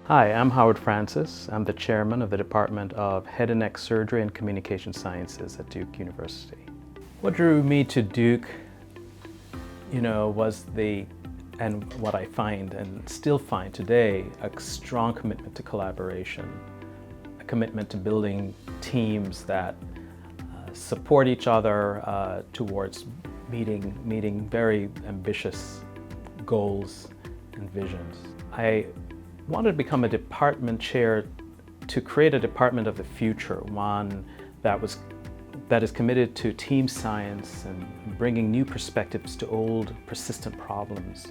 Hi, I'm Howard Francis. I'm the chairman of the Department of Head and Neck Surgery and Communication Sciences at Duke University. What drew me to Duke, was and what I find and still find today, a strong commitment to collaboration, a commitment to building teams that support each other towards meeting very ambitious goals and visions. I wanted to become a department chair to create a department of the future, one that is committed to team science and bringing new perspectives to old, persistent problems,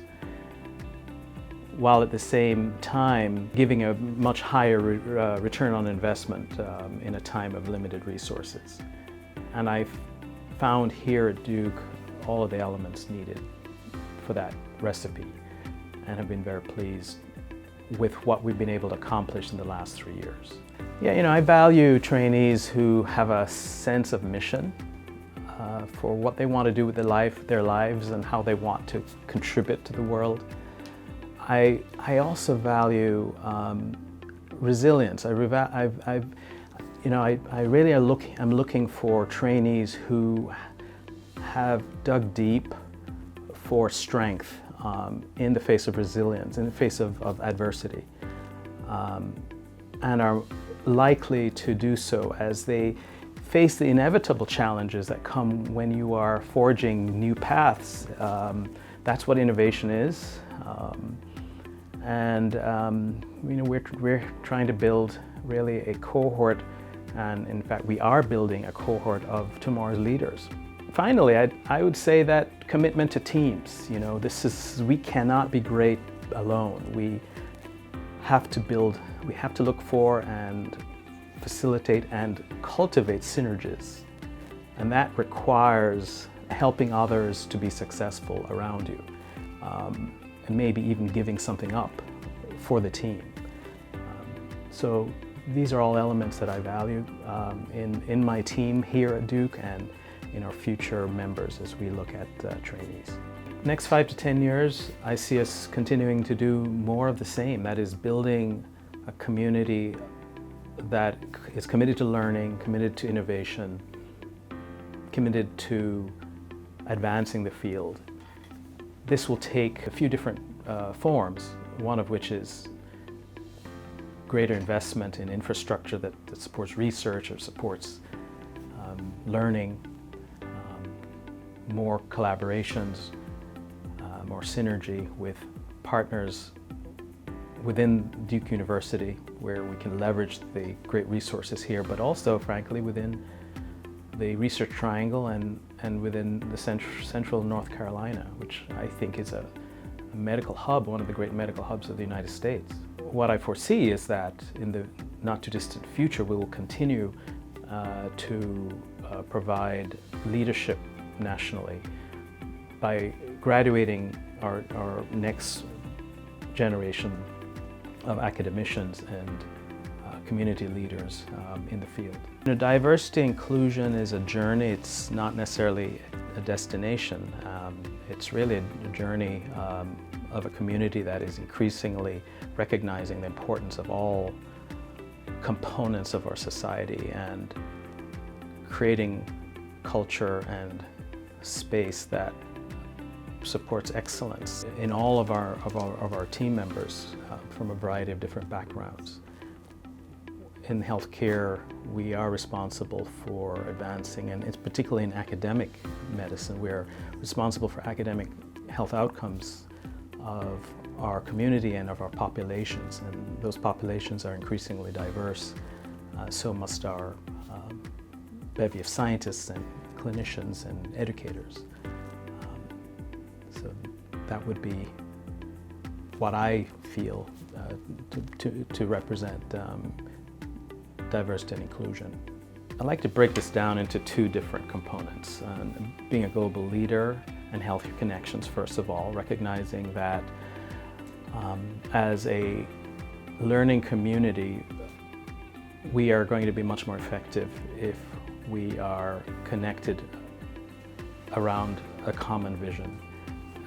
while at the same time giving a much higher return on investment in a time of limited resources. And I found here at Duke all of the elements needed for that recipe and have been very pleased with what we've been able to accomplish in the last 3 years. I value trainees who have a sense of mission for what they want to do with their lives and how they want to contribute to the world. I also value resilience. I'm looking for trainees who have dug deep for strength in the face of resilience, in the face of adversity, and are likely to do so as they face the inevitable challenges that come when you are forging new paths. That's what innovation is. We're trying to build really a cohort, and in fact we are building a cohort of tomorrow's leaders. Finally, I would say that commitment to teams. We cannot be great alone. We have to look for and facilitate and cultivate synergies. And that requires helping others to be successful around you, and maybe even giving something up for the team. So these are all elements that I value in my team here at Duke and in our future members as we look at trainees. Next 5 to 10 years, I see us continuing to do more of the same. That is, building a community that is committed to learning, committed to innovation, committed to advancing the field. This will take a few different forms, one of which is greater investment in infrastructure that supports research or supports learning, more collaborations, more synergy with partners within Duke University, where we can leverage the great resources here, but also, frankly, within the Research Triangle and within the central North Carolina, which I think is a medical hub, one of the great medical hubs of the United States. What I foresee is that in the not too distant future, we will continue to provide leadership nationally by graduating our next generation of academicians and community leaders in the field. Diversity inclusion is a journey. It's not necessarily a destination. It's really a journey of a community that is increasingly recognizing the importance of all components of our society and creating culture and space that supports excellence in all of our team members from a variety of different backgrounds. In healthcare, we are responsible for advancing, and it's particularly in academic medicine, we're responsible for academic health outcomes of our community and of our populations, and those populations are increasingly diverse. So must our bevy of scientists and clinicians and educators. So that would be what I feel to represent diversity and inclusion. I'd like to break this down into two different components. Being a global leader and health connections, first of all, recognizing that as a learning community, we are going to be much more effective if we are connected around a common vision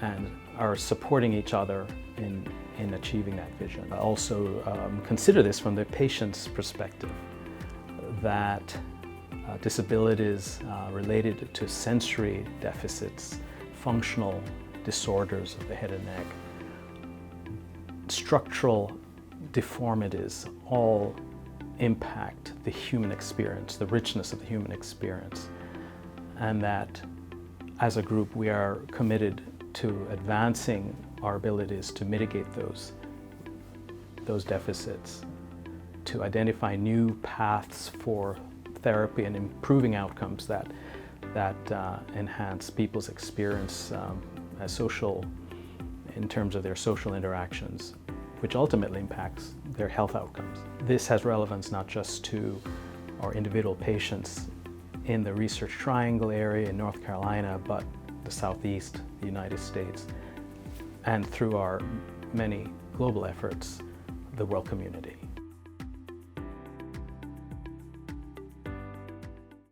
and are supporting each other in in achieving that vision. I also consider this from the patient's perspective, that disabilities related to sensory deficits, functional disorders of the head and neck, structural deformities all impact the human experience, the richness of the human experience, and that as a group we are committed to advancing our abilities to mitigate those deficits, to identify new paths for therapy and improving outcomes that enhance people's experience as social, in terms of their social interactions, which ultimately impacts their health outcomes. This has relevance not just to our individual patients in the Research Triangle area in North Carolina, but the Southeast, the United States, and through our many global efforts, the world community.